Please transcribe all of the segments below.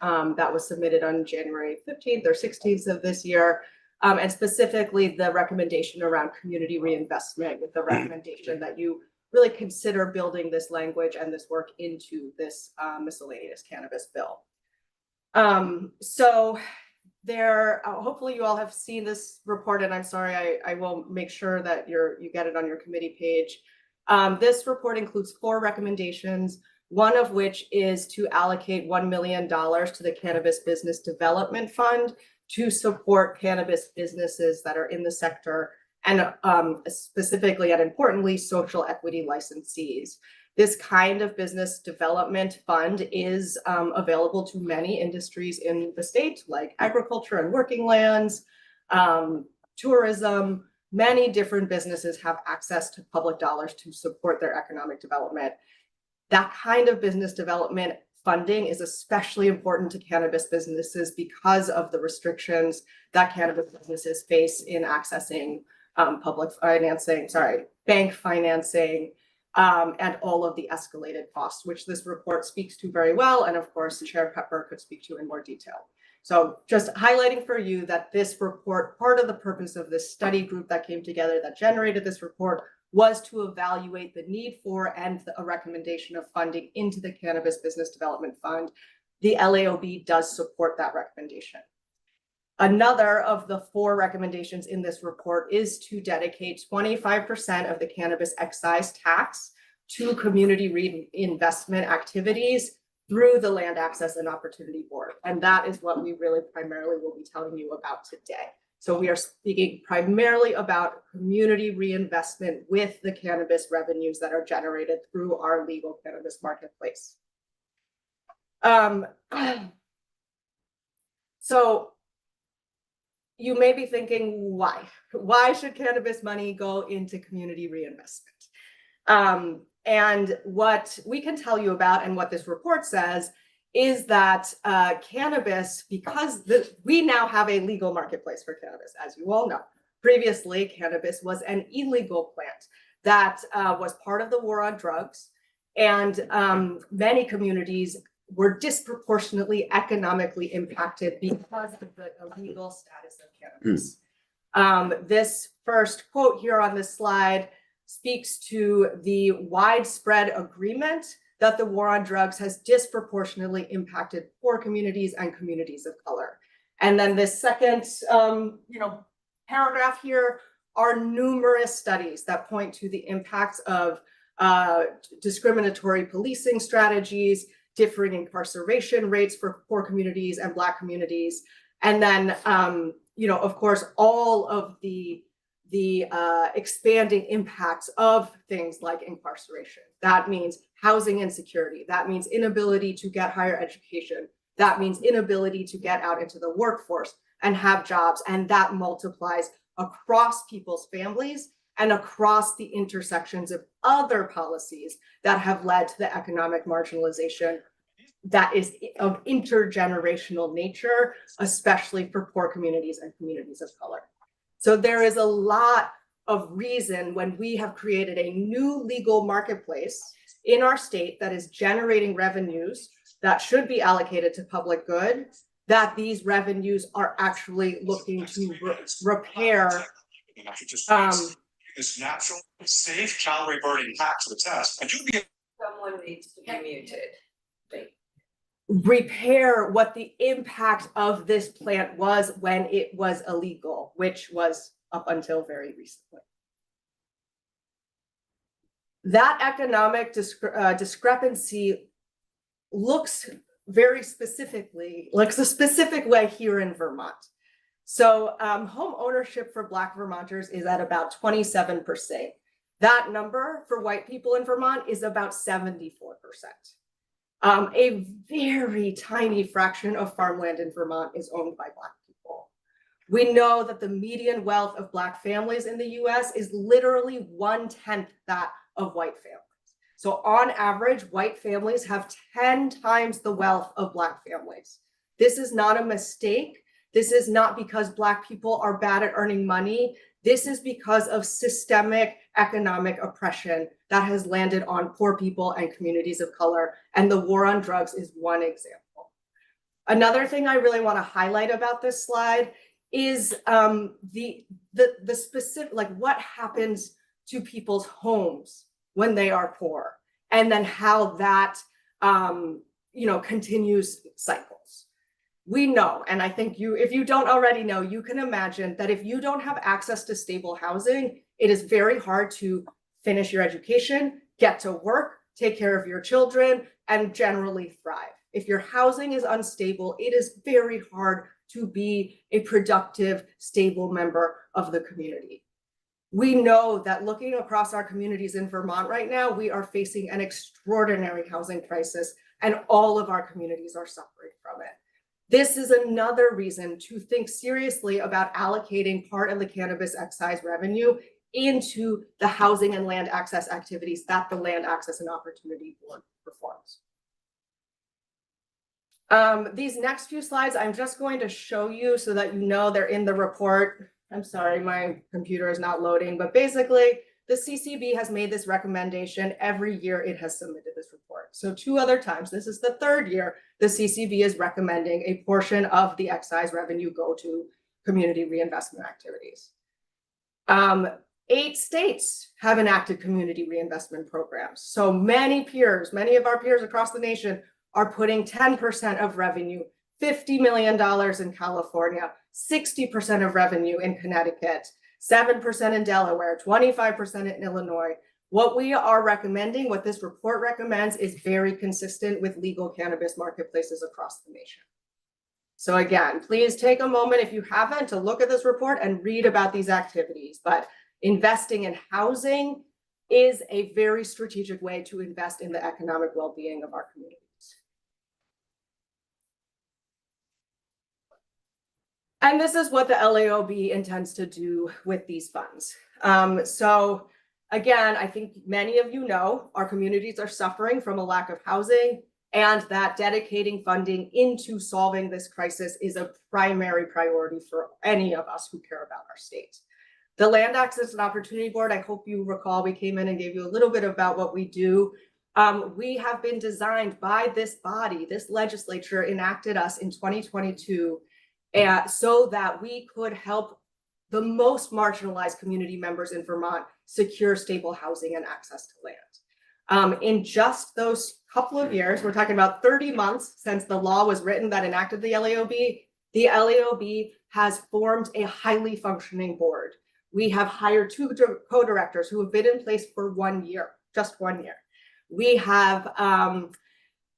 that was submitted on January 15th or 16th of this year. And specifically the recommendation around community reinvestment, with the recommendation that you really consider building this language and this work into this miscellaneous cannabis bill. So there, hopefully you all have seen this report, and I'm sorry, I will make sure that you get it on your committee page. This report includes 4 recommendations, one of which is to allocate $1 million to the Cannabis Business Development Fund to support cannabis businesses that are in the sector, and specifically and importantly, social equity licensees. This kind of business development fund is available to many industries in the state, like agriculture and working lands, tourism. Many different businesses have access to public dollars to support their economic development. That kind of business development funding is especially important to cannabis businesses because of the restrictions that cannabis businesses face in accessing bank financing, and all of the escalated costs, which this report speaks to very well. And of course, Chair Pepper could speak to in more detail. So just highlighting for you that this report, part of the purpose of this study group that came together that generated this report, was to evaluate the need for and a recommendation of funding into the Cannabis Business Development Fund. The LAOB does support that recommendation. Another of the 4 recommendations in this report is to dedicate 25% of the cannabis excise tax to community reinvestment activities through the Land Access and Opportunity Board. And that is what we really primarily will be telling you about today. So we are speaking primarily about community reinvestment with the cannabis revenues that are generated through our legal cannabis marketplace. So you may be thinking, why? Why should cannabis money go into community reinvestment? And what we can tell you about, and what this report says, is that cannabis, because we now have a legal marketplace for cannabis, as you all know. Previously, cannabis was an illegal plant that was part of the war on drugs, and many communities were disproportionately economically impacted because of the illegal status of cannabis. This first quote here on this slide speaks to the widespread agreement that the war on drugs has disproportionately impacted poor communities and communities of color. And then this second paragraph here are numerous studies that point to the impacts of discriminatory policing strategies, differing incarceration rates for poor communities and Black communities. And then, of course, all of the expanding impacts of things like incarceration. That means housing insecurity. That means inability to get higher education. That means inability to get out into the workforce and have jobs. And that multiplies across people's families and across the intersections of other policies that have led to the economic marginalization that is of intergenerational nature, especially for poor communities and communities of color. So there is a lot of reason, when we have created a new legal marketplace in our state that is generating revenues that should be allocated to public good, that these revenues are actually looking to repair this natural, safe, calorie burning hack to the test, and you'd be. Someone needs to be muted. Repair what the impact of this plant was when it was illegal, which was up until very recently. That economic discrepancy looks very specifically, looks a specific way here in Vermont. So home ownership for Black Vermonters is at about 27%. That number for white people in Vermont is about 74%. A very tiny fraction of farmland in Vermont is owned by Black people. We know that the median wealth of Black families in the US is literally 1/10 that of white families. So on average, white families have 10 times the wealth of Black families. This is not a mistake. This is not because Black people are bad at earning money. This is because of systemic economic oppression that has landed on poor people and communities of color. And the war on drugs is one example. Another thing I really want to highlight about this slide is the specific, like what happens to people's homes when they are poor, and then how that continues cycles. We know, and I think if you don't already know, you can imagine that if you don't have access to stable housing, it is very hard to finish your education, get to work, take care of your children, and generally thrive. If your housing is unstable, it is very hard to be a productive, stable member of the community. We know that looking across our communities in Vermont right now, we are facing an extraordinary housing crisis, and all of our communities are suffering from it. This is another reason to think seriously about allocating part of the cannabis excise revenue into the housing and land access activities that the Land Access and Opportunity Board performs. These next few slides, I'm just going to show you so that you know they're in the report. I'm sorry, my computer is not loading, but basically the CCB has made this recommendation every year it has submitted this report. So 2 other times, this is the 3rd year, the CCB is recommending a portion of the excise revenue go to community reinvestment activities. 8 states have enacted community reinvestment programs. So many of our peers across the nation are putting 10% of revenue, $50 million in California, 60% of revenue in Connecticut, 7% in Delaware, 25% in Illinois. What we are recommending, what this report recommends, is very consistent with legal cannabis marketplaces across the nation. So again, please take a moment, if you haven't, to look at this report and read about these activities. But investing in housing is a very strategic way to invest in the economic well-being of our communities. And this is what the LAOB intends to do with these funds. So again, I think many of you know our communities are suffering from a lack of housing, and that dedicating funding into solving this crisis is a primary priority for any of us who care about our state. The Land Access and Opportunity Board, I hope you recall, we came in and gave you a little bit about what we do. We have been designed by this body, this legislature enacted us in 2022, so that we could help the most marginalized community members in Vermont secure stable housing and access to land. In just those couple of years, we're talking about 30 months since the law was written that enacted the LAOB has formed a highly functioning board. We have hired 2 co-directors who have been in place for 1 year, just 1 year. We have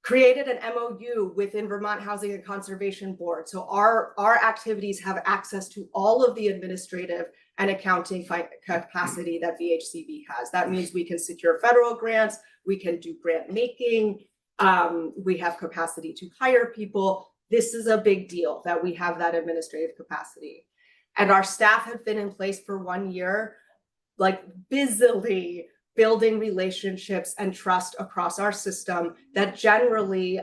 created an MOU within Vermont Housing and Conservation Board. So our activities have access to all of the administrative and accounting capacity that VHCB has. That means we can secure federal grants, we can do grant making, we have capacity to hire people. This is a big deal that we have that administrative capacity. And our staff have been in place for 1 year, like busily building relationships and trust across our system that generally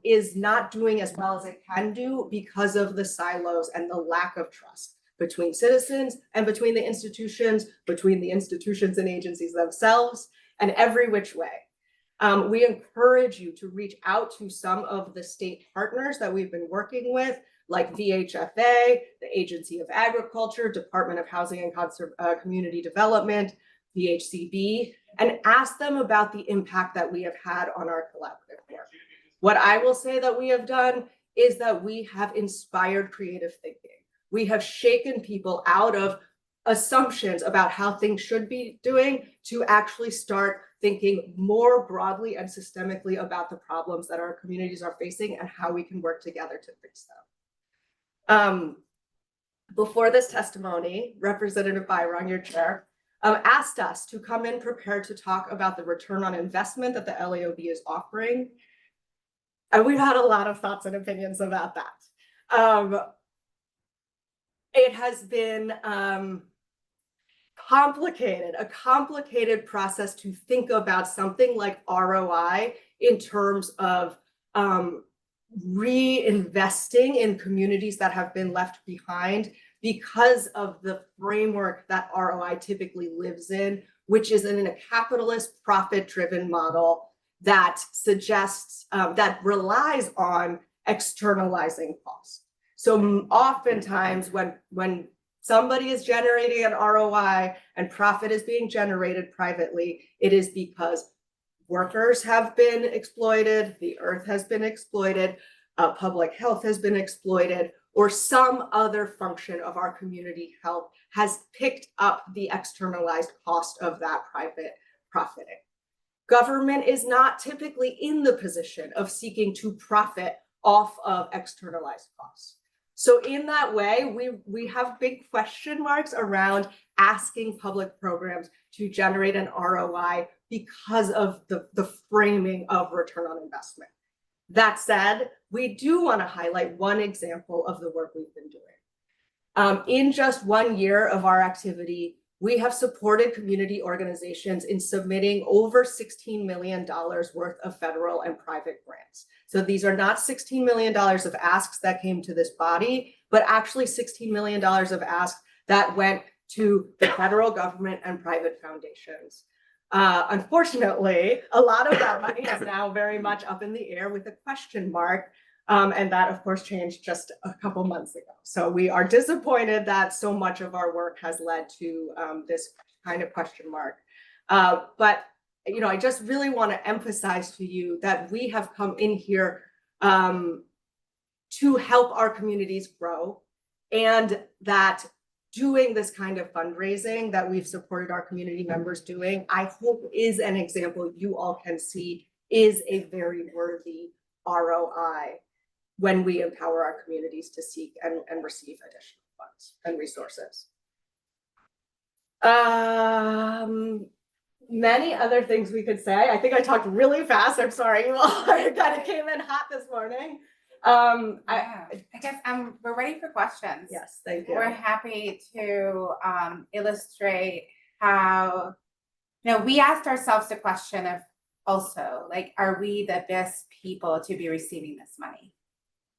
is not doing as well as it can do because of the silos and the lack of trust between citizens and between the institutions and agencies themselves, and every which way. We encourage you to reach out to some of the state partners that we've been working with, like VHFA, the Agency of Agriculture, Department of Housing and Community Development, VHCB, and ask them about the impact that we have had on our collaborative work. What I will say that we have done is that we have inspired creative thinking. We have shaken people out of assumptions about how things should be doing to actually start thinking more broadly and systemically about the problems that our communities are facing and how we can work together to fix them. Before this testimony, Representative Byron, your chair, asked us to come in prepared to talk about the return on investment that the LAOB is offering. And we've had a lot of thoughts and opinions about that. It has been a complicated process to think about something like ROI in terms of reinvesting in communities that have been left behind because of the framework that ROI typically lives in, which is in a capitalist profit-driven model that suggests, that relies on externalizing costs. So oftentimes when somebody is generating an ROI and profit is being generated privately, it is because workers have been exploited, the earth has been exploited, public health has been exploited, or some other function of our community health has picked up the externalized cost of that private profiting. Government is not typically in the position of seeking to profit off of externalized costs. So in that way, we have big question marks around asking public programs to generate an ROI because of the framing of return on investment. That said, we do want to highlight one example of the work we've been doing. In just 1 year of our activity, we have supported community organizations in submitting over $16 million worth of federal and private grants. So these are not $16 million of asks that came to this body, but actually $16 million of asks that went to the federal government and private foundations. Unfortunately, a lot of that money is now very much up in the air with a question mark. And that, of course, changed just a couple months ago. So we are disappointed that so much of our work has led to this kind of question mark. But I just really want to emphasize to you that we have come in here to help our communities grow, and that doing this kind of fundraising that we've supported our community members doing, I hope is an example you all can see is a very worthy ROI when we empower our communities to seek and receive additional funds and resources. Many other things we could say. I think I talked really fast. I'm sorry, you all kind of came in hot this morning. I guess we're ready for questions. Yes, thank you. We're happy to illustrate how, we asked ourselves the question of also, like, are we the best people to be receiving this money?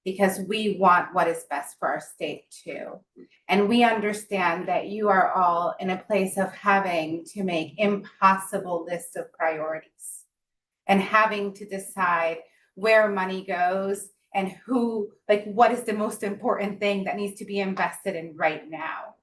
Because we want what is best for our state too. And we understand that you are all in a place of having to make impossible lists of priorities and having to decide where money goes and what is the most important thing that needs to be invested in right now.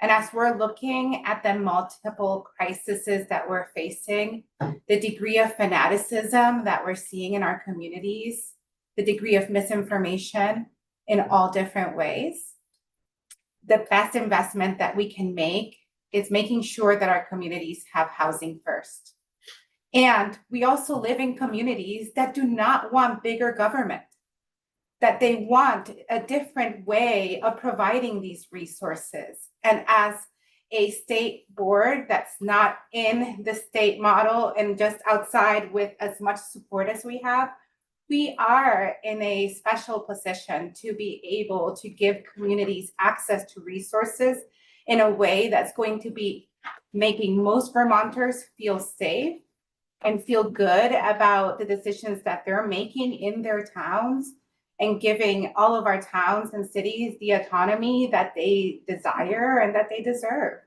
And as we're looking at the multiple crises that we're facing, the degree of fanaticism that we're seeing in our communities, the degree of misinformation in all different ways, the best investment that we can make is making sure that our communities have housing first. And we also live in communities that do not want bigger government, that they want a different way of providing these resources. And as a state board that's not in the state model and just outside with as much support as we have, we are in a special position to be able to give communities access to resources in a way that's going to be making most Vermonters feel safe and feel good about the decisions that they're making in their towns, and giving all of our towns and cities the autonomy that they desire and that they deserve.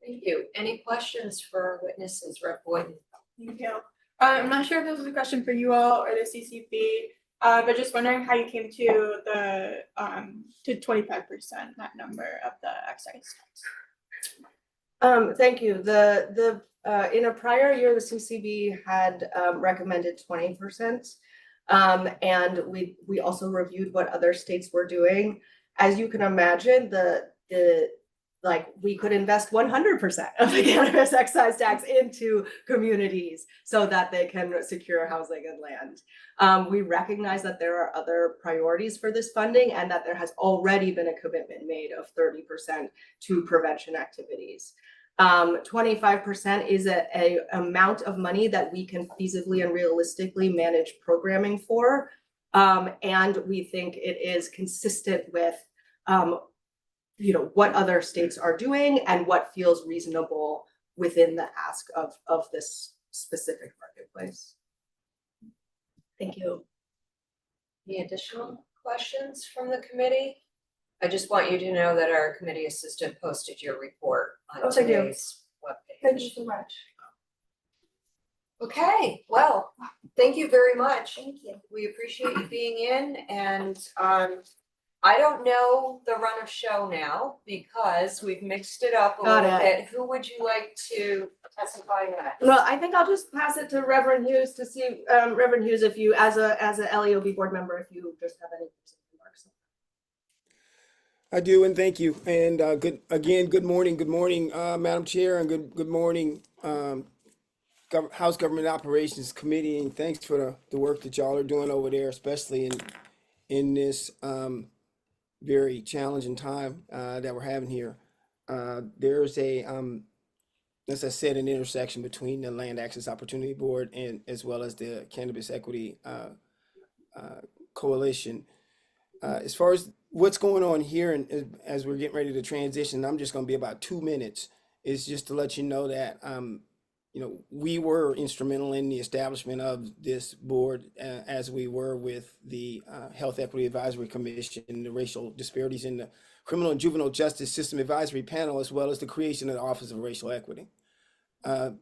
Thank you. Any questions for witnesses, Rep. Boyden? Thank you. I'm not sure if this is a question for you all or the CCB, but just wondering how you came to the to 25%, that number of the excise tax. Thank you. In a prior year, the CCB had recommended 20%. And we also reviewed what other states were doing. As you can imagine, we could invest 100% of the cannabis excise tax into communities so that they can secure housing and land. We recognize that there are other priorities for this funding and that there has already been a commitment made of 30% to prevention activities. 25% is a amount of money that we can feasibly and realistically manage programming for. And we think it is consistent with what other states are doing and what feels reasonable within the ask of this specific marketplace. Thank you. Any additional questions from the committee? I just want you to know that our committee assistant posted your report on today's webpage. Thank you so much. Okay, well, thank you very much. Thank you. We appreciate you being in and I don't know the run of show now because we've mixed it up a Got little it. bit. Who would you like to testify next? Well, I think I'll just pass it to Reverend Hughes to see, Reverend Hughes, if you, as a LEOB board member, if you just have any remarks. I do, and thank you. And good morning, Madam Chair, and good morning, House Government Operations Committee, and thanks for the work that y'all are doing over there, especially in this very challenging time that we're having here. There's as I said, an intersection between the Land Access Opportunity Board and as well as the Cannabis Equity Coalition. As far as what's going on here, and as we're getting ready to transition, I'm just going to be about 2 minutes. Is just to let you know that we were instrumental in the establishment of this board, as we were with the Health Equity Advisory Commission, the Racial Disparities in the Criminal and Juvenile Justice System Advisory Panel, as well as the creation of the Office of Racial Equity. As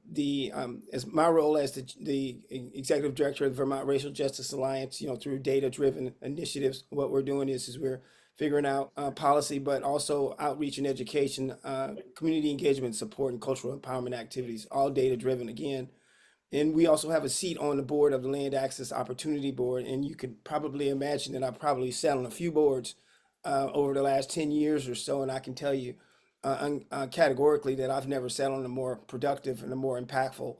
my role as the executive director of the Vermont Racial Justice Alliance, through data-driven initiatives, what we're doing is we're figuring out policy, but also outreach and education, community engagement, support, and cultural empowerment activities, all data-driven again. And we also have a seat on the board of the Land Access Opportunity Board, and you could probably imagine that I've probably sat on a few boards over the last 10 years or so, and I can tell you categorically that I've never sat on a more productive and a more impactful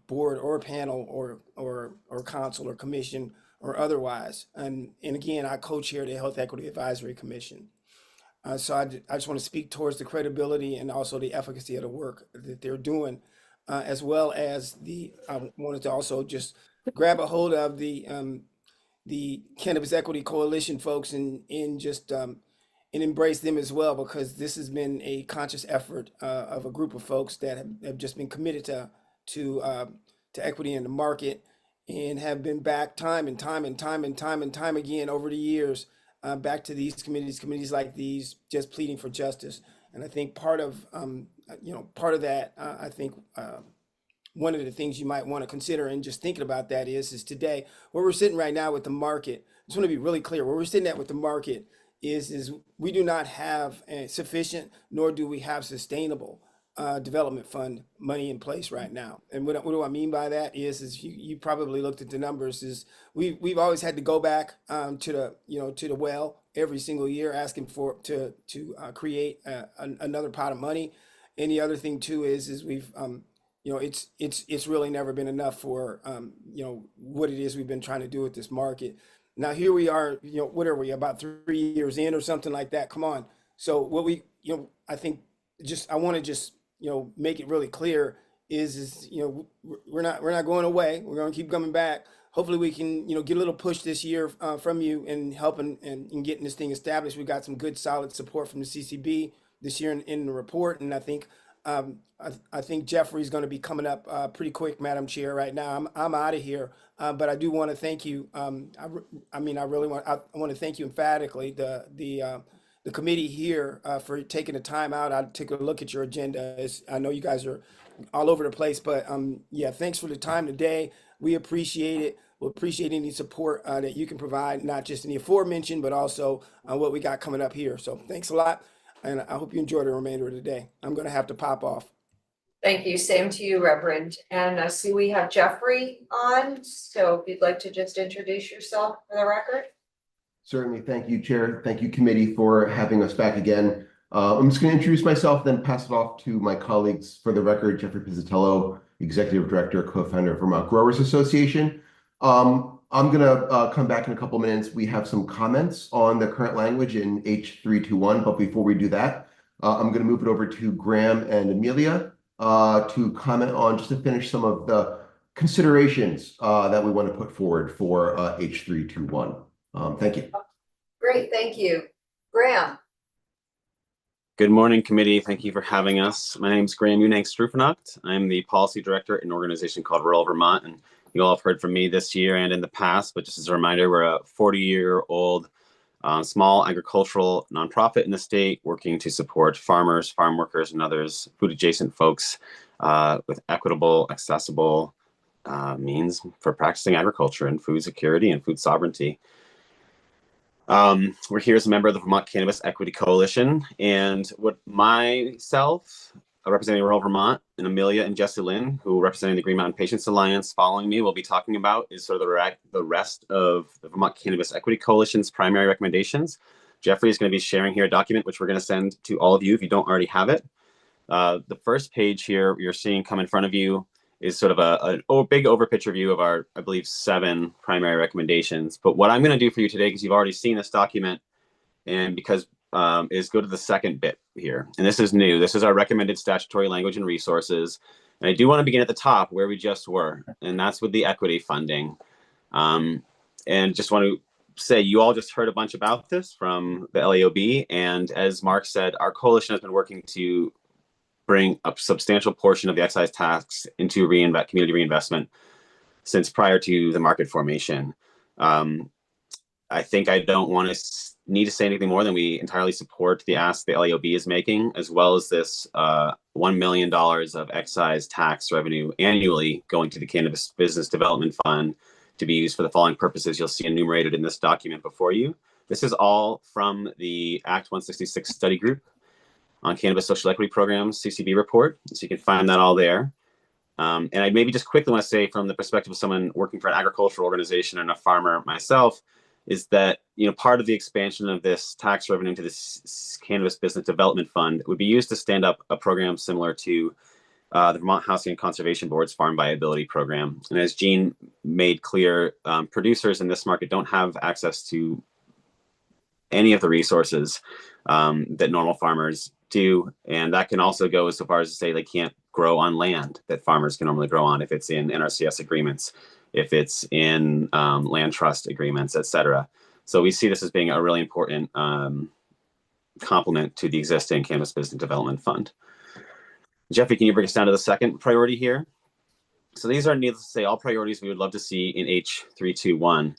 board or panel or council or commission or otherwise. And again, I co-chair the Health Equity Advisory Commission. So I just want to speak towards the credibility and also the efficacy of the work that they're doing, as well as I wanted to also just grab a hold of the Cannabis Equity Coalition folks and embrace them as well, because this has been a conscious effort of a group of folks that have just been committed to equity in the market and have been back time and time again over the years, back to these committees like these, just pleading for justice. And I think part of that, I think one of the things you might want to consider in just thinking about that is today, where we're sitting right now with the market. I just want to be really clear, where we're sitting at with the market is we do not have sufficient, nor do we have sustainable development fund money in place right now. And what do I mean by that is you probably looked at the numbers, is we've always had to go back to the well every single year asking to create another pot of money. And the other thing too is we've it's really never been enough for what it is we've been trying to do with this market. Now here we are, what are we, about 3 years in or something like that? Come on. So what I think I want to just make it really clear is we're not going away. We're going to keep coming back. Hopefully we can get a little push this year from you and helping and getting this thing established. We got some good solid support from the CCB this year in the report, and I think Jeffrey's going to be coming up pretty quick, Madam Chair. Right now, I'm out of here, but I do want to thank you. I want to thank you emphatically, the committee here, for taking the time out. I took a look at your agenda. I know you guys are all over the place, but yeah, thanks for the time today. We appreciate it. We'll appreciate any support that you can provide, not just in the aforementioned, but also what we got coming up here. So thanks a lot. And I hope you enjoy the remainder of the day. I'm going to have to pop off. Thank you. Same to you, Reverend. And I see we have Jeffrey on. So if you'd like to just introduce yourself for the record. Certainly. Thank you, Chair. Thank you, committee, for having us back again. I'm just going to introduce myself, then pass it off to my colleagues. For the record, Jeffrey Pizzatello, Executive Director, co-founder of Vermont Growers Association. I'm going to come back in a couple minutes. We have some comments on the current language in H321, but before we do that, I'm going to move it over to Graham and Amelia to comment on, just to finish some of the considerations that we want to put forward for H321. Thank you. Great, thank you. Graham. Good morning, committee. Thank you for having us. My name is Graham Unang-Struffenacht. I'm the policy director at an organization called Rural Vermont, and you all have heard from me this year and in the past, but just as a reminder, we're a 40-year-old small agricultural nonprofit in the state working to support farmers, farm workers, and others, food adjacent folks with equitable, accessible means for practicing agriculture and food security and food sovereignty. We're here as a member of the Vermont Cannabis Equity Coalition, and what myself, representing rural Vermont, and Amelia and Jesse Lynn, who are representing the Green Mountain Patients Alliance following me, will be talking about is sort of the rest of the Vermont Cannabis Equity Coalition's primary recommendations. Jeffrey is going to be sharing here a document which we're going to send to all of you if you don't already have it. The first page here you're seeing come in front of you is sort of a big overpicture view of our, I believe, 7 primary recommendations. But what I'm going to do for you today, because you've already seen this document, and because is go to the second bit here. And this is new. This is our recommended statutory language and resources. And I do want to begin at the top where we just were, and that's with the equity funding. And just want to say, you all just heard a bunch about this from the LAOB. And as Mark said, our coalition has been working to bring a substantial portion of the excise tax into community reinvestment since prior to the market formation. I think I don't want to need to say anything more than we entirely support the ask the LAOB is making, as well as this $1 million of excise tax revenue annually going to the Cannabis Business Development Fund to be used for the following purposes. You'll see enumerated in this document before you. This is all from the Act 166 study group on Cannabis Social Equity Programs CCB report. So you can find that all there. And I maybe just quickly want to say, from the perspective of someone working for an agricultural organization and a farmer myself, is that, part of the expansion of this tax revenue into this Cannabis Business Development Fund would be used to stand up a program similar to the Vermont Housing and Conservation Board's Farm Viability Program. And as Jean made clear, producers in this market don't have access to any of the resources that normal farmers do. And that can also go so far as to say they can't grow on land that farmers can normally grow on if it's in NRCS agreements, if it's in land trust agreements, et cetera. So we see this as being a really important complement to the existing Cannabis Business Development Fund. Jeffrey, can you bring us down to the second priority here? So these are, needless to say, all priorities we would love to see in H321.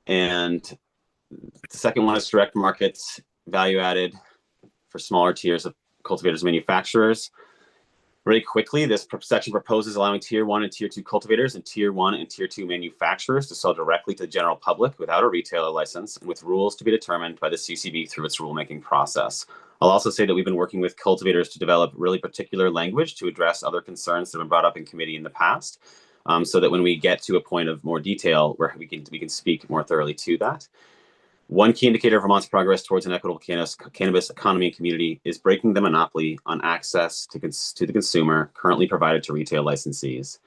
And the second one is direct markets, value added for smaller tiers of cultivators and manufacturers. Really quickly, this section proposes allowing Tier 1 and Tier 2 cultivators and Tier 1 and Tier 2 manufacturers to sell directly to the general public without a retailer license and with rules to be determined by the CCB through its rulemaking process. I'll also say that we've been working with cultivators to develop really particular language to address other concerns that have been brought up in committee in the past, so that when we get to a point of more detail where we can speak more thoroughly to that. One key indicator of Vermont's progress towards an equitable cannabis economy and community is breaking the monopoly on access to the consumer currently provided to retail licensees.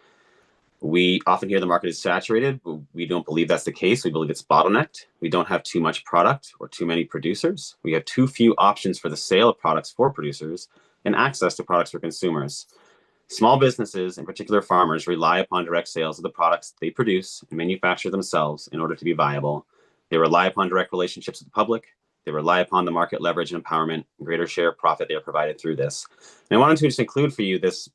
We often hear the market is saturated, but we don't believe that's the case. We believe it's bottlenecked. We don't have too much product or too many producers. We have too few options for the sale of products for producers and access to products for consumers. Small businesses, in particular farmers, rely upon direct sales of the products they produce and manufacture themselves in order to be viable. They rely upon direct relationships with the public. They rely upon the market leverage and empowerment and greater share of profit they are provided through this. And I wanted to just include for you this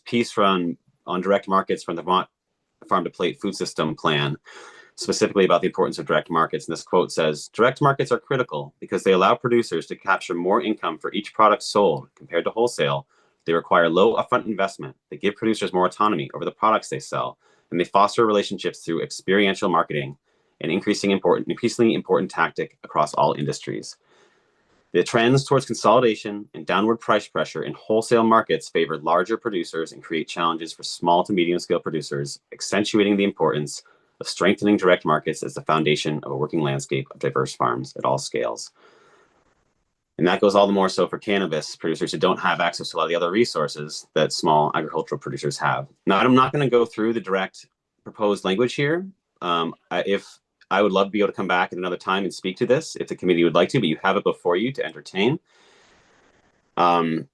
piece on direct markets from the Vermont Farm to Plate Food System Plan, specifically about the importance of direct markets. And this quote says, "Direct markets are critical because they allow producers to capture more income for each product sold compared to wholesale. They require low upfront investment. They give producers more autonomy over the products they sell, and they foster relationships through experiential marketing, an increasingly important tactic across all industries. The trends towards consolidation and downward price pressure in wholesale markets favor larger producers and create challenges for small to medium scale producers, accentuating the importance of strengthening direct markets as the foundation of a working landscape of diverse farms at all scales." And that goes all the more so for cannabis producers who don't have access to a lot of the other resources that small agricultural producers have. Now, I'm not going to go through the direct proposed language here. I would love to be able to come back at another time and speak to this if the committee would like to, but you have it before you to entertain. The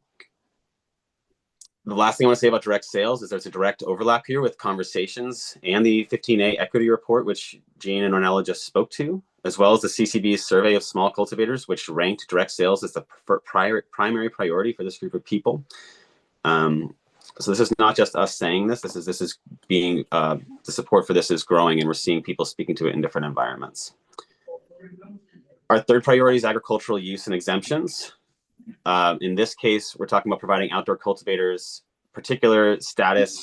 last thing I want to say about direct sales is there's a direct overlap here with conversations and the 15A equity report, which Jean and Ornella just spoke to, as well as the CCB's survey of small cultivators, which ranked direct sales as the primary priority for this group of people. So this is not just us saying this. This is being the support for this is growing, and we're seeing people speaking to it in different environments. Our third priority is agricultural use and exemptions. In this case, we're talking about providing outdoor cultivators particular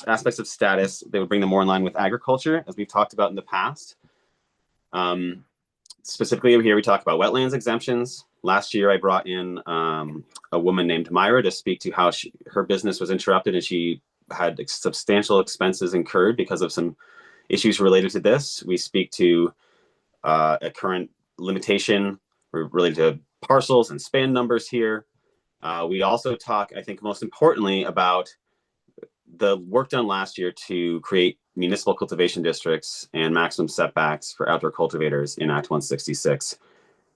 aspects of status that would bring them more in line with agriculture, as we've talked about in the past. Specifically over here, we talk about wetlands exemptions. Last year, I brought in a woman named Myra to speak to how her business was interrupted and she had substantial expenses incurred because of some issues related to this. We speak to a current limitation related to parcels and span numbers here. We also talk, I think most importantly, about the work done last year to create municipal cultivation districts and maximum setbacks for outdoor cultivators in Act 166.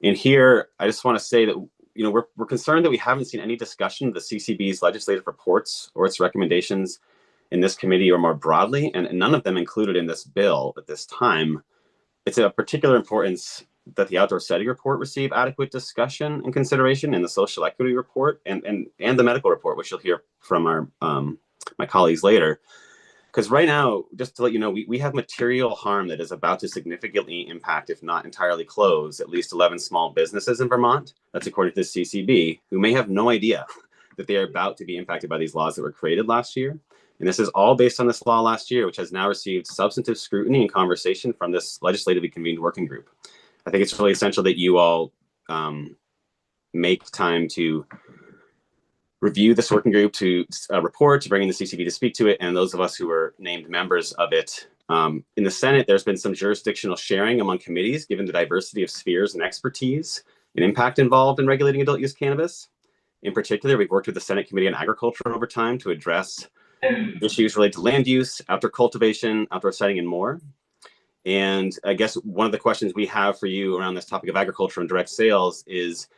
And here, I just want to say that we're concerned that we haven't seen any discussion of the CCB's legislative reports or its recommendations in this committee or more broadly, and none of them included in this bill at this time. It's of particular importance that the outdoor setting report receive adequate discussion and consideration, and the social equity report and the medical report, which you'll hear from our my colleagues later. Because right now, just to let you know, we have material harm that is about to significantly impact, if not entirely close, at least 11 small businesses in Vermont. That's according to the CCB, who may have no idea that they are about to be impacted by these laws that were created last year. And this is all based on this law last year, which has now received substantive scrutiny and conversation from this legislatively convened working group. I think it's really essential that you all make time to review this working group, to report, to bring in the CCB to speak to it, and those of us who are named members of it. In the Senate, there's been some jurisdictional sharing among committees, given the diversity of spheres and expertise and impact involved in regulating adult use cannabis. In particular, we've worked with the Senate Committee on Agriculture over time to address issues related to land use, outdoor cultivation, outdoor setting, and more. And I guess one of the questions we have for you around this topic of agriculture and direct sales is,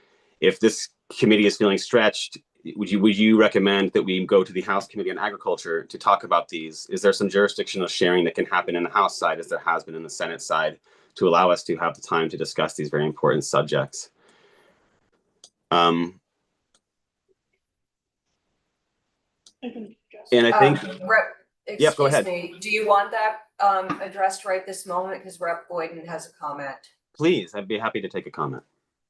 if this committee is feeling stretched, would you recommend that we go to the House Committee on Agriculture to talk about these? Is there some jurisdictional sharing that can happen in the House side, as there has been in the Senate side, to allow us to have the time to discuss these very important subjects? And I think, Excuse go ahead. me, do you want that addressed right this moment? Because Rep. Boyden has a comment. Please, I'd be happy to take a comment.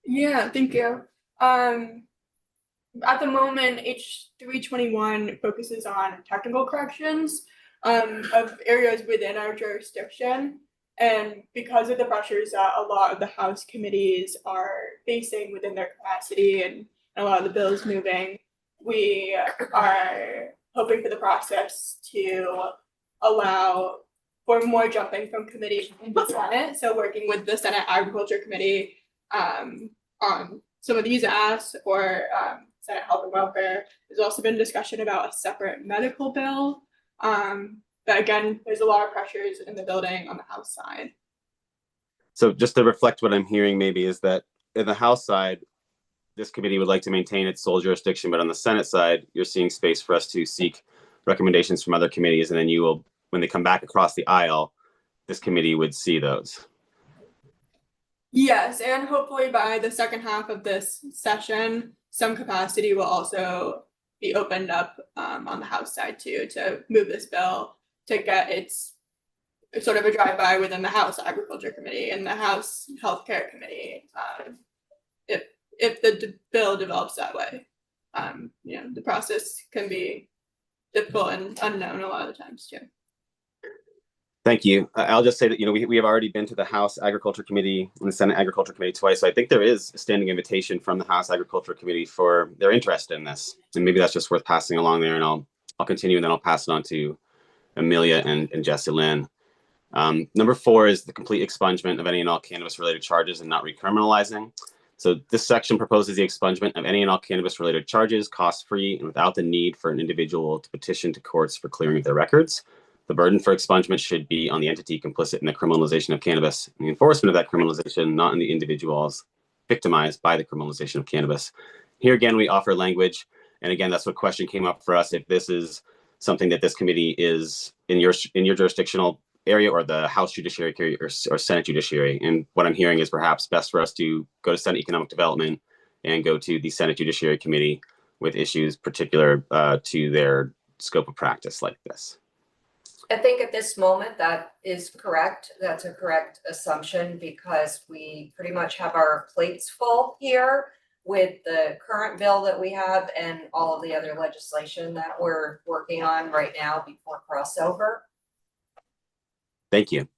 Yeah, thank you. At the moment, H321 focuses on technical corrections of areas within our jurisdiction. And because of the pressures that a lot of the House committees are facing within their capacity and a lot of the bills moving, we are hoping for the process to allow for more jumping from committee in the Senate. So working with the Senate Agriculture Committee on some of these asks, or Senate Health and Welfare. There's also been discussion about a separate medical bill. But again, there's a lot of pressures in the building on the House side. So just to reflect what I'm hearing maybe is that in the House side, this committee would like to maintain its sole jurisdiction, but on the Senate side, you're seeing space for us to seek recommendations from other committees, and then you will, when they come back across the aisle, this committee would see those. Yes, and hopefully by the second half of this session, some capacity will also be opened up on the House side too, to move this bill to get its sort of a drive-by within the House Agriculture Committee and the House Healthcare Committee, if the bill develops that way. The process can be difficult and unknown a lot of the times too. Thank you. I'll just say that, we have already been to the House Agriculture Committee and the Senate Agriculture Committee twice. So I think there is a standing invitation from the House Agriculture Committee for their interest in this. And maybe that's just worth passing along there, and I'll continue, and then I'll pass it on to Amelia and Jessie Lynn. Number 4 is the complete expungement of any and all cannabis related charges and not recriminalizing. So this section proposes the expungement of any and all cannabis related charges, cost-free and without the need for an individual to petition to courts for clearing of their records. The burden for expungement should be on the entity complicit in the criminalization of cannabis, and the enforcement of that criminalization, not on the individuals victimized by the criminalization of cannabis. Here again, we offer language, and again, that's what question came up for us, if this is something that this committee is in your jurisdictional area, or the House Judiciary or Senate Judiciary. And what I'm hearing is perhaps best for us to go to Senate Economic Development and go to the Senate Judiciary Committee with issues particular to their scope of practice like this. I think at this moment that is correct. That's a correct assumption, because we pretty much have our plates full here. with the current bill that we have and all of the other legislation that we're working on right now before crossover. Thank you.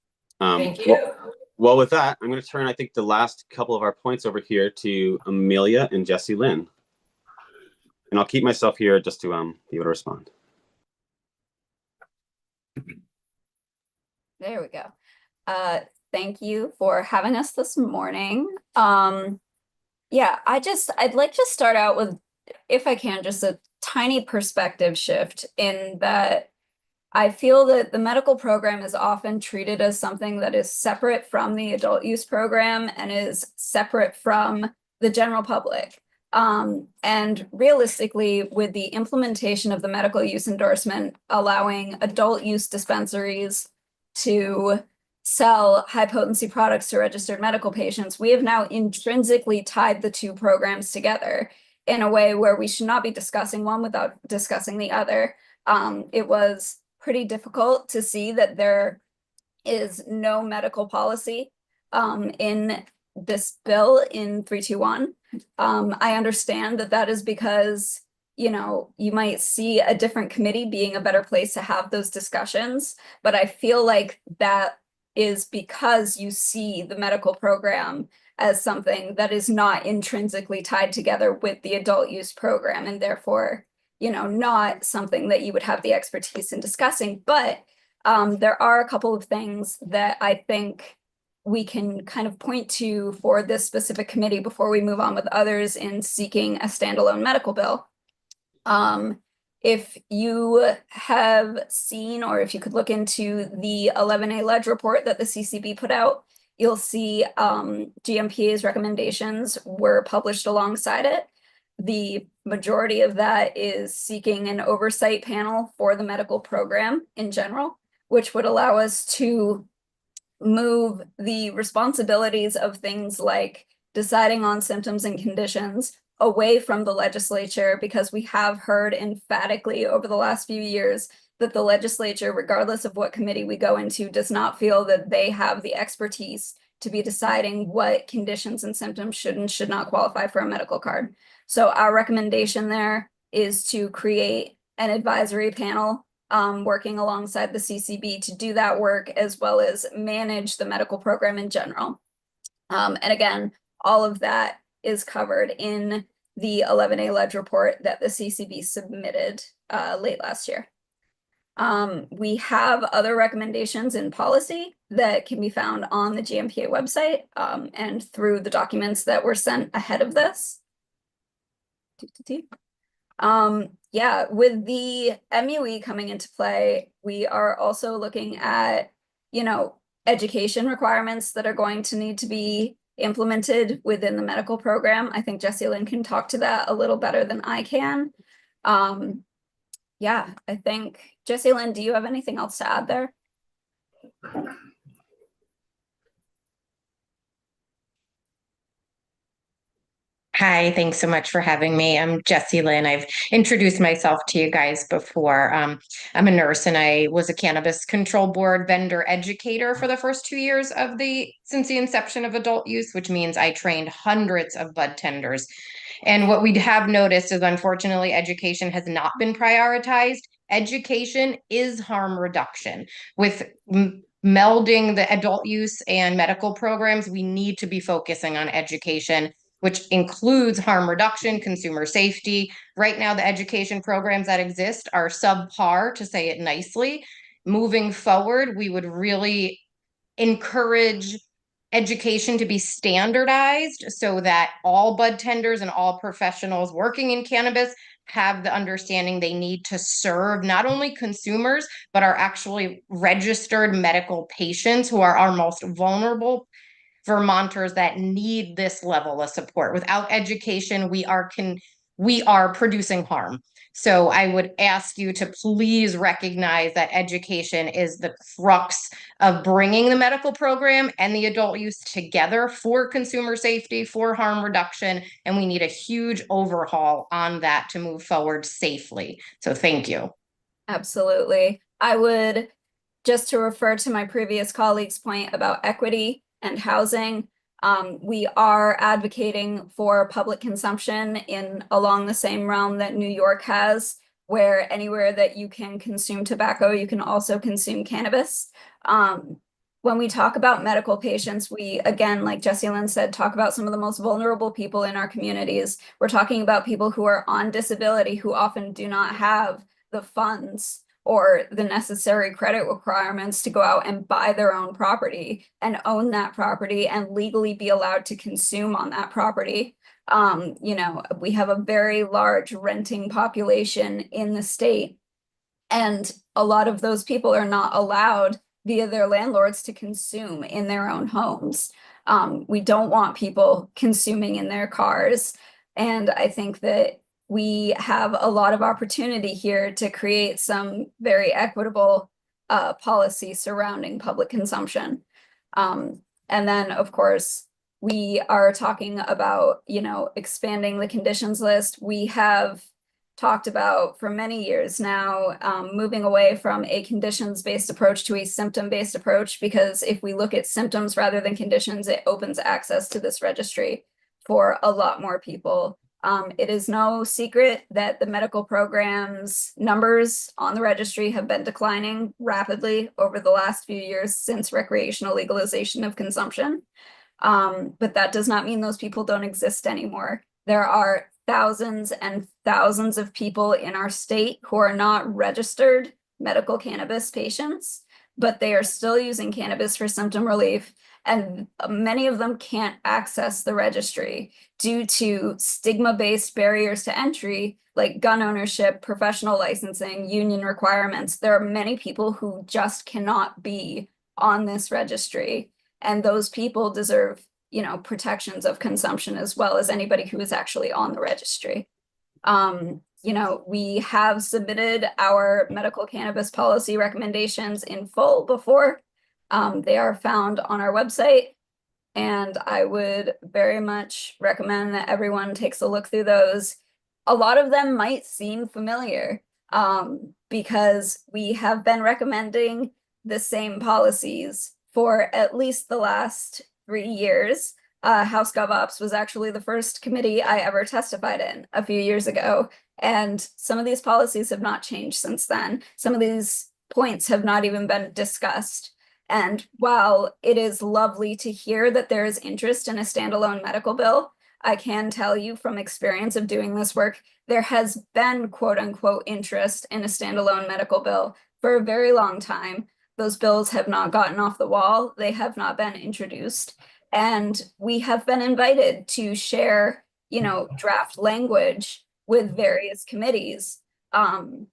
Thank you. Well, with that, I'm going to turn, I think, the last couple of our points over here to Amelia and Jessie Lynn. And I'll keep myself here just to be able to respond. There we go. Thank you for having us this morning. Yeah, I'd like to start out with, if I can, just a tiny perspective shift in that I feel that the medical program is often treated as something that is separate from the adult use program and is separate from the general public. And realistically, with the implementation of the medical use endorsement allowing adult use dispensaries to sell high potency products to registered medical patients, we have now intrinsically tied the two programs together in a way where we should not be discussing one without discussing the other. It was pretty difficult to see that there is no medical policy in this bill in 321. I understand that that is because, you know, you might see a different committee being a better place to have those discussions, but I feel like that is because you see the medical program as something that is not intrinsically tied together with the adult use program, and therefore, you know, not something that you would have the expertise in discussing. But there are a couple of things that I think we can kind of point to for this specific committee before we move on with others in seeking a standalone medical bill. If you have seen, or if you could look into the 11A Ledge report that the CCB put out, you'll see GMPA's recommendations were published alongside it. The majority of that is seeking an oversight panel for the medical program in general, which would allow us to move the responsibilities of things like deciding on symptoms and conditions away from the legislature, because we have heard emphatically over the last few years that the legislature, regardless of what committee we go into, does not feel that they have the expertise to be deciding what conditions and symptoms should and should not qualify for a medical card. So our recommendation there is to create an advisory panel working alongside the CCB to do that work, as well as manage the medical program in general. And again, all of that is covered in the 11A Ledge report that the CCB submitted late last year. We have other recommendations in policy that can be found on the GMPA website and through the documents that were sent ahead of this. Yeah, with the MUE coming into play, we are also looking at, you know, education requirements that are going to need to be implemented within the medical program. I think Jessie Lynn can talk to that a little better than I can. Yeah, I think, Jessie Lynn, do you have anything else to add there? Hi, thanks so much for having me. I'm Jessie Lynn. I've introduced myself to you guys before. I'm a nurse and I was a cannabis control board vendor educator for the first 2 years since the inception of adult use, which means I trained hundreds of bud tenders. And what we have noticed is, unfortunately, education has not been prioritized. Education is harm reduction. With melding the adult use and medical programs, we need to be focusing on education, which includes harm reduction, consumer safety. Right now, the education programs that exist are subpar, to say it nicely. Moving forward, we would really encourage education to be standardized so that all bud tenders and all professionals working in cannabis have the understanding they need to serve not only consumers, but are actually registered medical patients who are our most vulnerable Vermonters that need this level of support. Without education, we are producing harm. So I would ask you to please recognize that education is the crux of bringing the medical program and the adult use together for consumer safety, for harm reduction, and we need a huge overhaul on that to move forward safely. So thank you. Absolutely. I would, just to refer to my previous colleague's point about equity and housing, We are advocating for public consumption in along the same realm that New York has, where anywhere that you can consume tobacco, you can also consume cannabis. When we talk about medical patients, we, again, like Jessie Lynn said, talk about some of the most vulnerable people in our communities. We're talking about people who are on disability, who often do not have the funds or the necessary credit requirements to go out and buy their own property and own that property and legally be allowed to consume on that property. You know, we have a very large renting population in the state, and a lot of those people are not allowed via their landlords to consume in their own homes. We don't want people consuming in their cars. And I think that we have a lot of opportunity here to create some very equitable policy surrounding public consumption. And then, of course, we are talking about, you know, expanding the conditions list. We have talked about for many years now, moving away from a conditions-based approach to a symptom-based approach, because if we look at symptoms rather than conditions, it opens access to this registry for a lot more people. It is no secret that the medical programs numbers on the registry have been declining rapidly over the last few years since recreational legalization of consumption. But that does not mean those people don't exist anymore. There are thousands and thousands of people in our state who are not registered medical cannabis patients, but they are still using cannabis for symptom relief. And many of them can't access the registry due to stigma-based barriers to entry, like gun ownership, professional licensing, union requirements. There are many people who just cannot be on this registry, and those people deserve, you know, protections of consumption as well as anybody who is actually on the registry. You know, we have submitted our medical cannabis policy recommendations in full before. They are found on our website, and I would very much recommend that everyone takes a look through those. A lot of them might seem familiar because we have been recommending the same policies for at least the last 3 years. House GovOps was actually the first committee I ever testified in a few years ago, and some of these policies have not changed since then. Some of these points have not even been discussed. And while it is lovely to hear that there is interest in a standalone medical bill, I can tell you from experience of doing this work, there has been quote unquote interest in a standalone medical bill for a very long time. Those bills have not gotten off the wall. They have not been introduced. And we have been invited to share, you know, draft language with various committees. And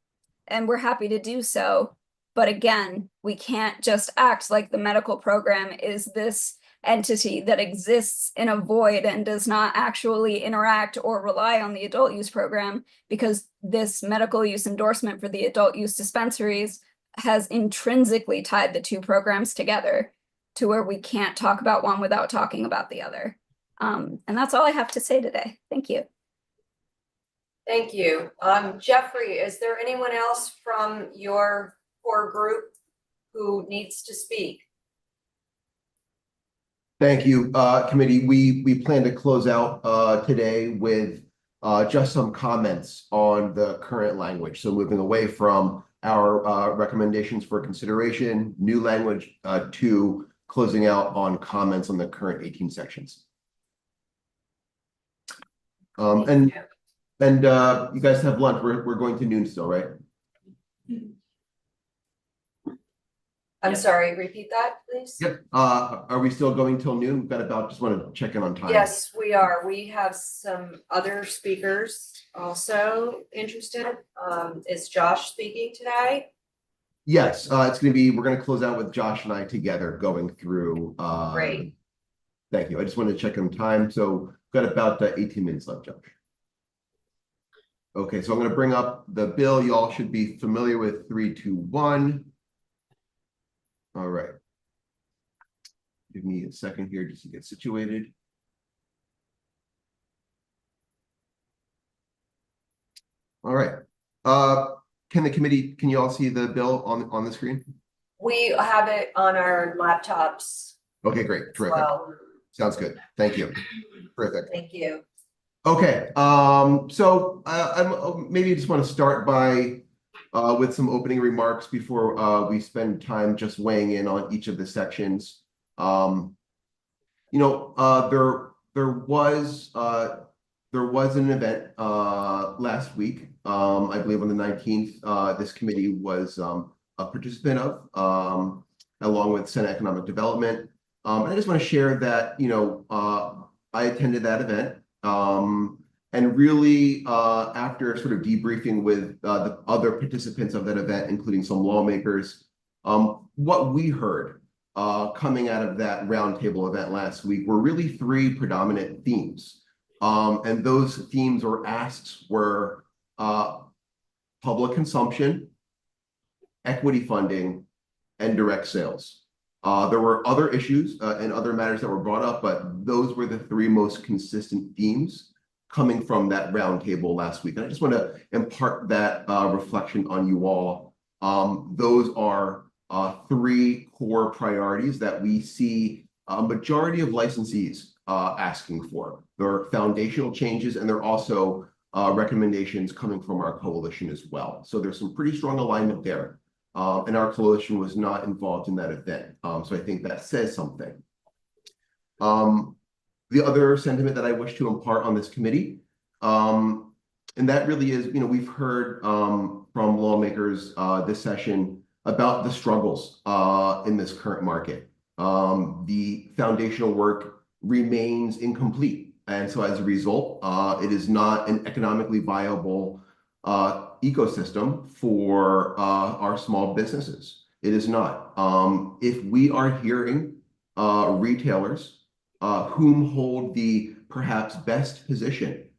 we're happy to do so. But again, we can't just act like the medical program is this entity that exists in a void and does not actually interact or rely on the adult use program, because this medical use endorsement for the adult use dispensaries has intrinsically tied the two programs together to where we can't talk about one without talking about the other. And that's all I have to say today. Thank you. Thank you. Jeffrey, is there anyone else from your core group who needs to speak? Thank you, committee. We plan to close out today with just some comments on the current language. So moving away from our recommendations for consideration, new language, to closing out on comments on the current 18 sections. And you guys have lunch. We're going to noon still, right? I'm sorry, repeat that, please. Yep. Are we still going till noon? We've got about, just want to check in on time. Yes, we are. We have some other speakers also interested. Is Josh speaking today? Yes, it's going to be, we're going to close out with Josh and I together going through. Great. Thank you. I just wanted to check on time. So we've got about 18 minutes left, Josh. Okay, so I'm going to bring up the bill. You all should be familiar with 321. All right. Give me a second here just to get situated. All right. Can you all see the bill on the screen? We have it on our laptops. Okay, great. as Terrific. well. Sounds good. Thank you. Terrific. Thank you. Okay, so I'm maybe just want to start by with some opening remarks before we spend time just weighing in on each of the sections. There was an event last week, I believe on the 19th. This committee was a participant of, along with Senate Economic Development. I just want to share that, I attended that event. And really, after sort of debriefing with the other participants of that event, including some lawmakers, what we heard coming out of that roundtable event last week were really three predominant themes. And those themes or asks were public consumption, equity funding, and direct sales. There were other issues and other matters that were brought up, but those were the three most consistent themes coming from that roundtable last week. And I just want to impart that reflection on you all. Those are three core priorities that we see a majority of licensees asking for. There are foundational changes, and there are also recommendations coming from our coalition as well. So there's some pretty strong alignment there. And our coalition was not involved in that event. So I think that says something. The other sentiment that I wish to impart on this committee, and that really is, we've heard from lawmakers this session about the struggles in this current market. The foundational work remains incomplete. And so as a result, it is not an economically viable ecosystem for our small businesses. It is not. If we are hearing retailers whom hold the perhaps best position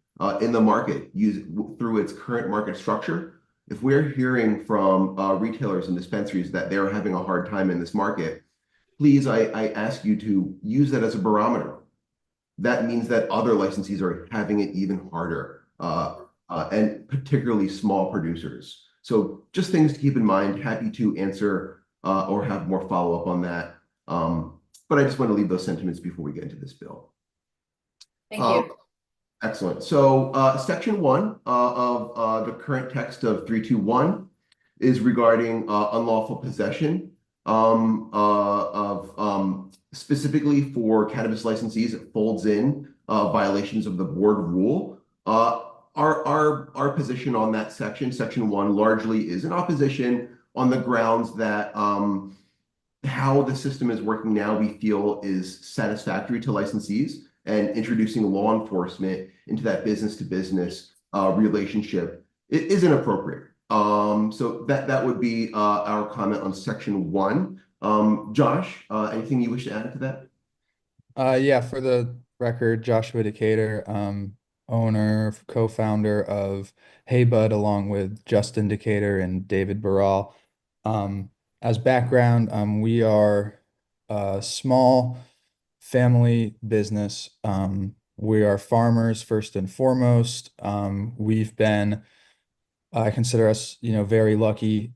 in the market through its current market structure, if we're hearing from retailers and dispensaries that they're having a hard time in this market, please, I ask you to use that as a barometer. That means that other licensees are having it even harder, and particularly small producers. So just things to keep in mind. Happy to answer or have more follow-up on that. But I just want to leave those sentiments before we get into this bill. Thank you. Excellent. So section 1 of the current text of 321 is regarding unlawful possession specifically for cannabis licensees. It folds in violations of the board rule. Our position on that section 1, largely is in opposition on the grounds that how the system is working now, we feel is satisfactory to licensees, and introducing law enforcement into that business-to-business relationship is inappropriate. So that would be our comment on section 1. Josh, anything you wish to add to that? Yeah, for the record, Joshua Decatur, owner, co-founder of Hey Bud, along with Justin Decatur and David Barral. As background, we are a small family business. We are farmers first and foremost. We've been, I consider us, very lucky.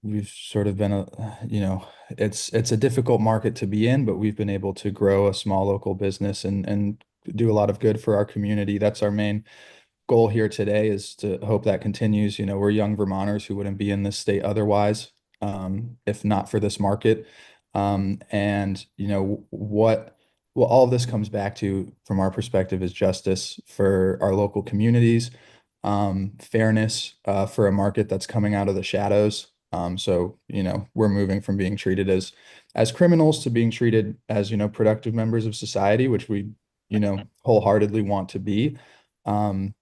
We've sort of been it's a difficult market to be in, but we've been able to grow a small local business and do a lot of good for our community. That's our main goal here today, is to hope that continues. We're young Vermonters who wouldn't be in this state otherwise, if not for this market. And what all of this comes back to from our perspective is justice for our local communities, fairness for a market that's coming out of the shadows. So we're moving from being treated as criminals to being treated as productive members of society, which we wholeheartedly want to be. And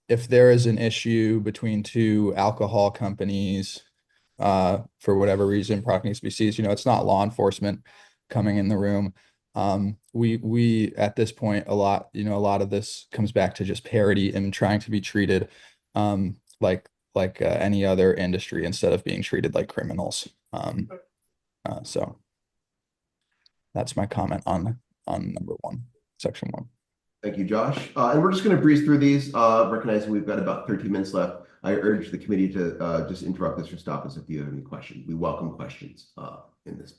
if there is an issue between two alcohol companies, for whatever reason, Procter & Species, it's not law enforcement coming in the room. We at this point, a lot of this comes back to just parity and trying to be treated like any other industry instead of being treated like criminals. So that's my comment on number 1, section 1. Thank you, Josh. And we're just going to breeze through these, recognizing we've got about 13 minutes left. I urge the committee to just interrupt us or stop us if you have any questions. We welcome questions in this.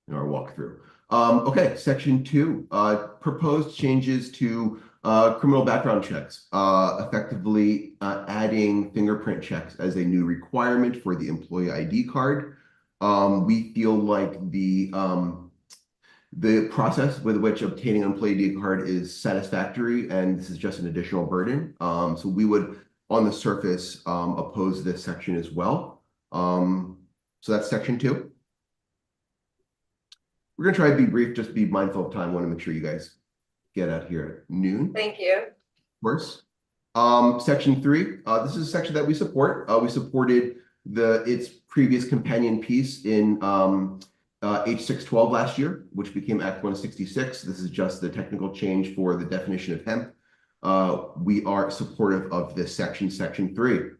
in our walkthrough. Okay, section 2, proposed changes to criminal background checks, effectively adding fingerprint checks as a new requirement for the employee ID card. We feel like the process with which obtaining an employee ID card is satisfactory, and this is just an additional burden. So we would, on the surface, oppose this section as well. So that's section 2. We're gonna try to be brief, just be mindful of time. Want to make sure you guys get out here at noon. Thank you. Of course. Section 3, this is a section that we support. We supported its previous companion piece in H612 last year, which became Act 166. This is just the technical change for the definition of hemp. We are supportive of this section, section 3.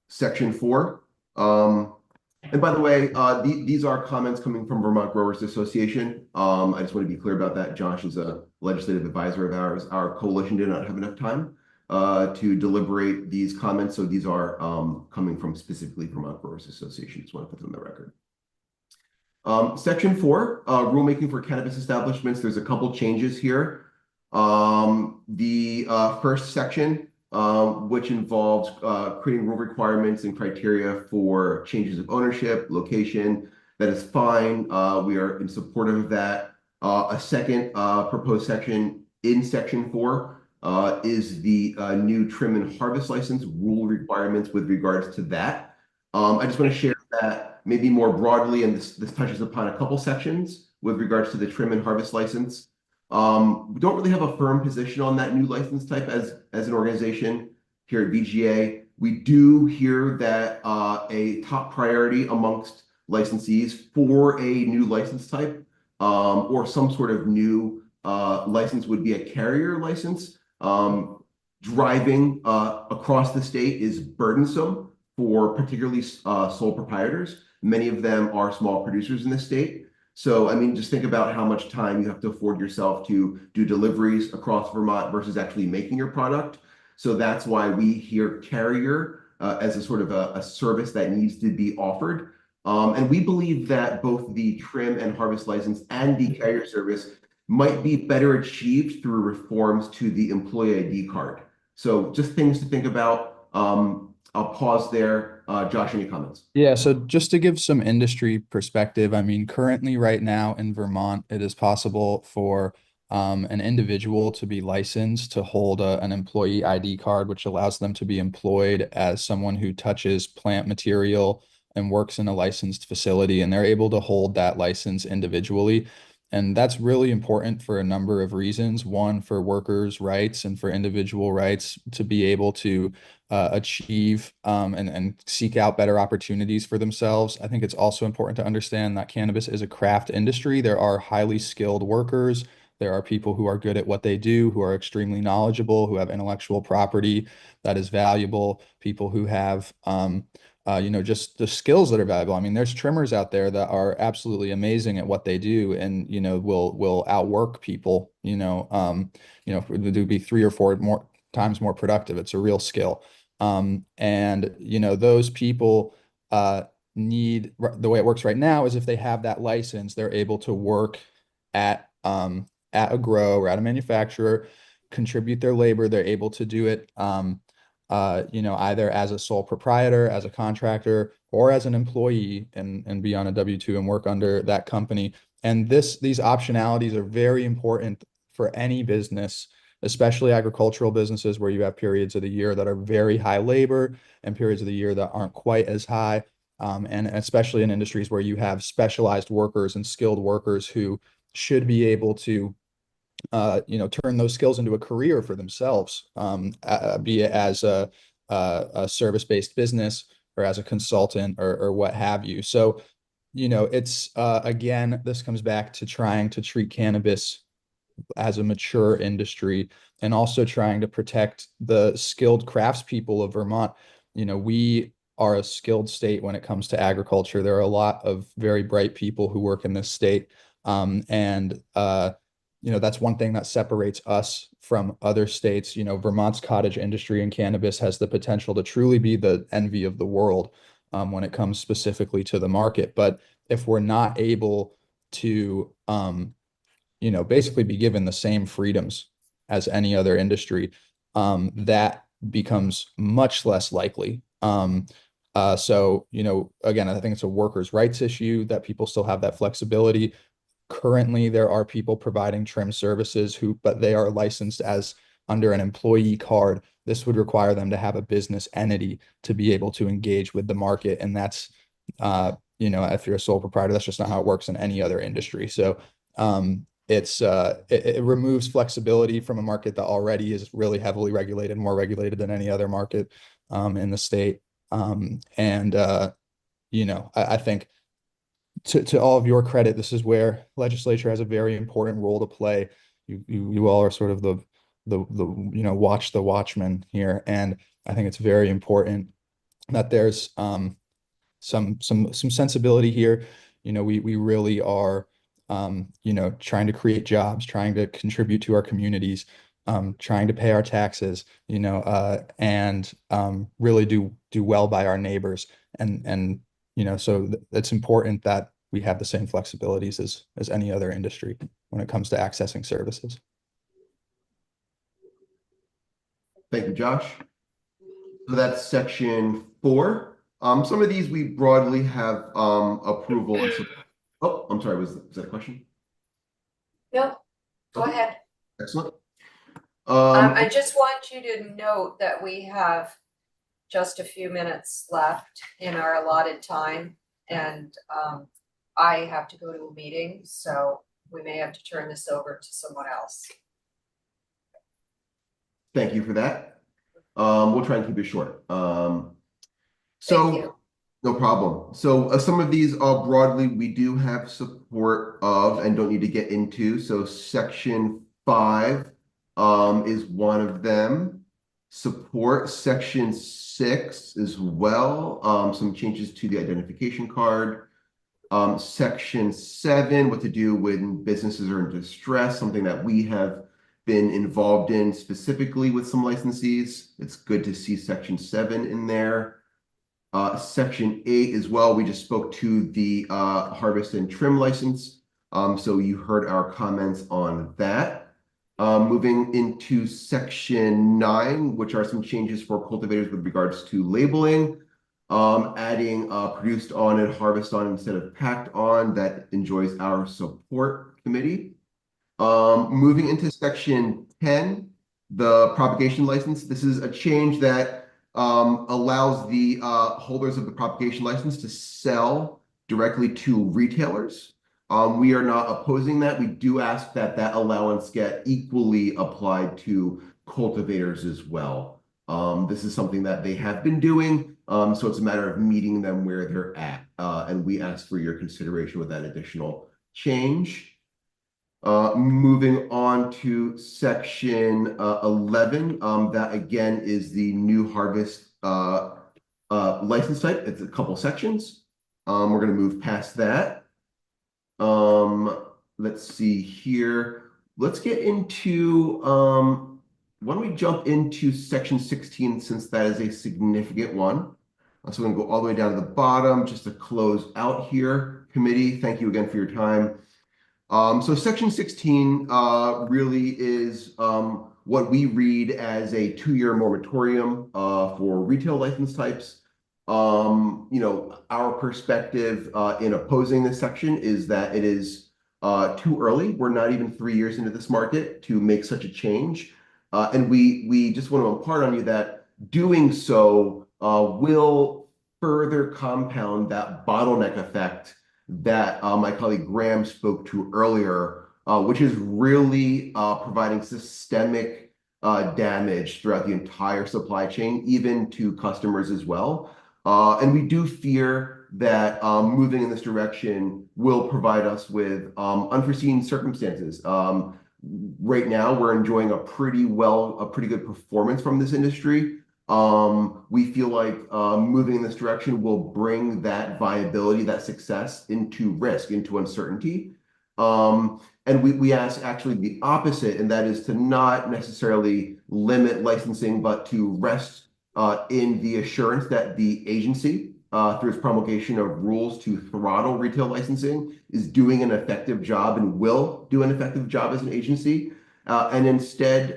Section 4. And by the way, these are comments coming from Vermont Growers Association. I just want to be clear about that. Josh is a legislative advisor of ours. Our coalition did not have enough time to deliberate these comments, so these are coming from specifically Vermont Growers Association. Just want to put them on the record. Section 4, rulemaking for cannabis establishments. There's a couple changes here. The first section, which involves creating rule requirements and criteria for changes of ownership, location. That is fine. We are in support of that. A second proposed section in section 4 is the new trim and harvest license rule requirements with regards to that. I just want to share that maybe more broadly, and this touches upon a couple sections with regards to the trim and harvest license. We don't really have a firm position on that new license type as an organization here at VGA. We do hear that a top priority amongst licensees for a new license type or some sort of new license would be a carrier license. Driving across the state is burdensome for particularly sole proprietors. Many of them are small producers in the state. So, I mean, just think about how much time you have to afford yourself to do deliveries across Vermont versus actually making your product. So that's why we hear carrier as a sort of a service that needs to be offered. And we believe that both the trim and harvest license and the carrier service might be better achieved through reforms to the employee ID card. So just things to think about. I'll pause there. Josh, any comments? Yeah, so just to give some industry perspective, I mean, currently right now in Vermont, it is possible for an individual to be licensed to hold an employee ID card, which allows them to be employed as someone who touches plant material and works in a licensed facility, and they're able to hold that license individually. And that's really important for a number of reasons. One, for workers' rights and for individual rights to be able to achieve and seek out better opportunities for themselves. I think it's also important to understand that cannabis is a craft industry. There are highly skilled workers. There are people who are good at what they do, who are extremely knowledgeable, who have intellectual property that is valuable, people who have just the skills that are valuable. I mean, there's trimmers out there that are absolutely amazing at what they do and, will outwork people, to be 3 or 4 more times more productive. It's a real skill. Those people need, the way it works right now is if they have that license, they're able to work at a grow or at a manufacturer, contribute their labor. They're able to do it, either as a sole proprietor, as a contractor, or as an employee and be on a W-2 and work under that company. And these optionalities are very important for any business, especially agricultural businesses where you have periods of the year that are very high labor and periods of the year that aren't quite as high. And especially in industries where you have specialized workers and skilled workers who should be able to turn those skills into a career for themselves, be it as a service-based business or as a consultant or what have you. So, it's again, this comes back to trying to treat cannabis as a mature industry and also trying to protect the skilled craftspeople of Vermont. We are a skilled state when it comes to agriculture. There are a lot of very bright people who work in this state. That's one thing that separates us from other states. Vermont's cottage industry in cannabis has the potential to truly be the envy of the world. when it comes specifically to the market. But if we're not able to, basically be given the same freedoms as any other industry, that becomes much less likely. So, again, I think it's a workers' rights issue that people still have that flexibility. Currently, there are people providing trim services but they are licensed as under an employee card. This would require them to have a business entity to be able to engage with the market. And that's, if you're a sole proprietor, that's just not how it works in any other industry. So, it removes flexibility from a market that already is really heavily regulated, more regulated than any other market in the state. I think to all of your credit, this is where legislature has a very important role to play. You all are sort of the watch the watchmen here, and I think it's very important that there's some sensibility here. We really are trying to create jobs, trying to contribute to our communities, trying to pay our taxes, and really do well by our neighbors. So it's important that we have the same flexibilities as any other industry when it comes to accessing services. Thank you, Josh. So that's section 4. Some of these we broadly have approval. Oh, I'm sorry. Was that a question? No, go ahead. Excellent. I just want you to note that we have just a few minutes left in our allotted time, and I have to go to a meeting, so we may have to turn this over to someone else. Thank you for that. We'll try and keep it short. Thank you. No problem. So some of these broadly we do have support of and don't need to get into. So section 5 is one of them. Support section 6 as well. Some changes to the identification card. Section 7, what to do when businesses are in distress, something that we have been involved in specifically with some licensees. It's good to see section 7 in there. Section 8 as well, we just spoke to the harvest and trim license. So you heard our comments on that. Moving into section 9, which are some changes for cultivators with regards to labeling. Adding produced on and harvest on instead of packed on, that enjoys our support committee. Moving into section 10, the propagation license. This is a change that allows the holders of the propagation license to sell directly to retailers. We are not opposing that. We do ask that that allowance get equally applied to cultivators as well. This is something that they have been doing, so it's a matter of meeting them where they're at, and we ask for your consideration with that additional change. Moving on to section 11, that again is the new harvest license type. It's a couple sections. We're going to move past that. Let's see here. Let's get into, why don't we jump into section 16, since that is a significant one. So we're going to go all the way down to the bottom just to close out here. Committee, thank you again for your time. So section 16 really is what we read as a 2-year moratorium for retail license types. Our perspective in opposing this section is that it is too early. We're not even 3 years into this market to make such a change. And we just want to impart on you that doing so will further compound that bottleneck effect that my colleague Graham spoke to earlier, which is really providing systemic damage throughout the entire supply chain, even to customers as well. And we do fear that moving in this direction will provide us with unforeseen circumstances. Right now, we're enjoying a pretty good performance from this industry. We feel like moving in this direction will bring that viability, that success into risk, into uncertainty. And we ask actually the opposite, and that is to not necessarily limit licensing, but to rest in the assurance that the agency through its promulgation of rules to throttle retail licensing, is doing an effective job and will do an effective job as an agency, and instead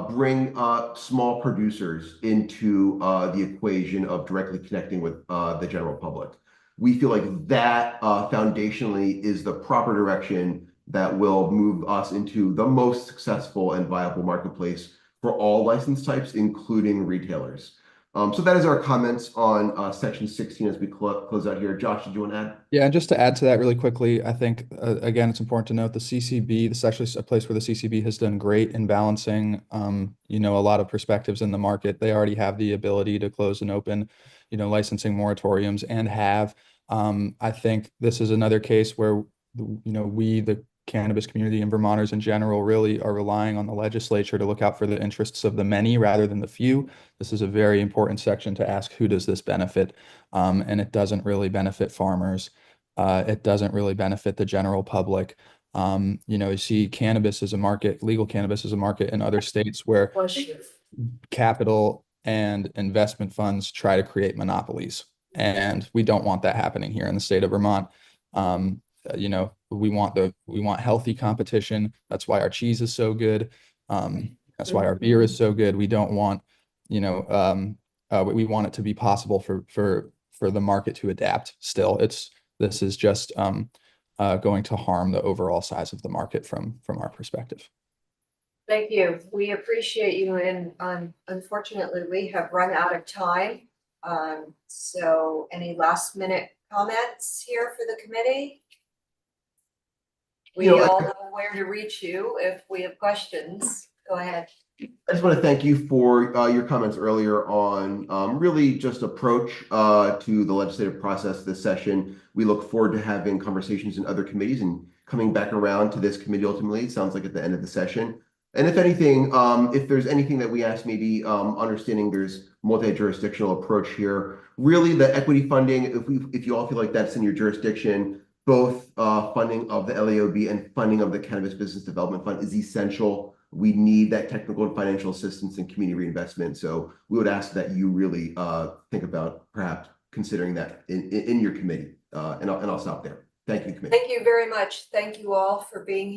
bring small producers into the equation of directly connecting with the general public. We feel like that foundationally is the proper direction that will move us into the most successful and viable marketplace for all license types, including retailers. So that is our comments on section 16 as we close out here. Josh, did you want to add? Yeah, and just to add to that really quickly, I think, again, it's important to note the CCB, this is actually a place where the CCB has done great in balancing, a lot of perspectives in the market. They already have the ability to close and open, licensing moratoriums and have. I think this is another case where, we, the cannabis community and Vermonters in general, really are relying on the legislature to look out for the interests of the many rather than the few. This is a very important section to ask, who does this benefit? And it doesn't really benefit farmers. It doesn't really benefit the general public. You see cannabis as a market, legal cannabis as a market in other states where capital and investment funds try to create monopolies. And we don't want that happening here in the state of Vermont. We want healthy competition. That's why our cheese is so good. That's why our beer is so good. We don't want, we want it to be possible for the market to adapt still. This is just going to harm the overall size of the market from our perspective. Thank you. We appreciate you, and unfortunately, we have run out of time. So any last minute comments here for the committee? We all know where to reach you if we have questions. Go ahead. I just want to thank you for your comments earlier on really just approach to the legislative process this session. We look forward to having conversations in other committees and coming back around to this committee ultimately, it sounds like at the end of the session. And if anything, if there's anything that we ask, maybe understanding there's multi-jurisdictional approach here, really the equity funding, if you all feel like that's in your jurisdiction, both funding of the LAOB and funding of the Cannabis Business Development Fund is essential. We need that technical and financial assistance and community reinvestment. So we would ask that you really think about perhaps considering that in your committee. And I'll stop there. Thank you, committee. Thank you very much. Thank you all for being here.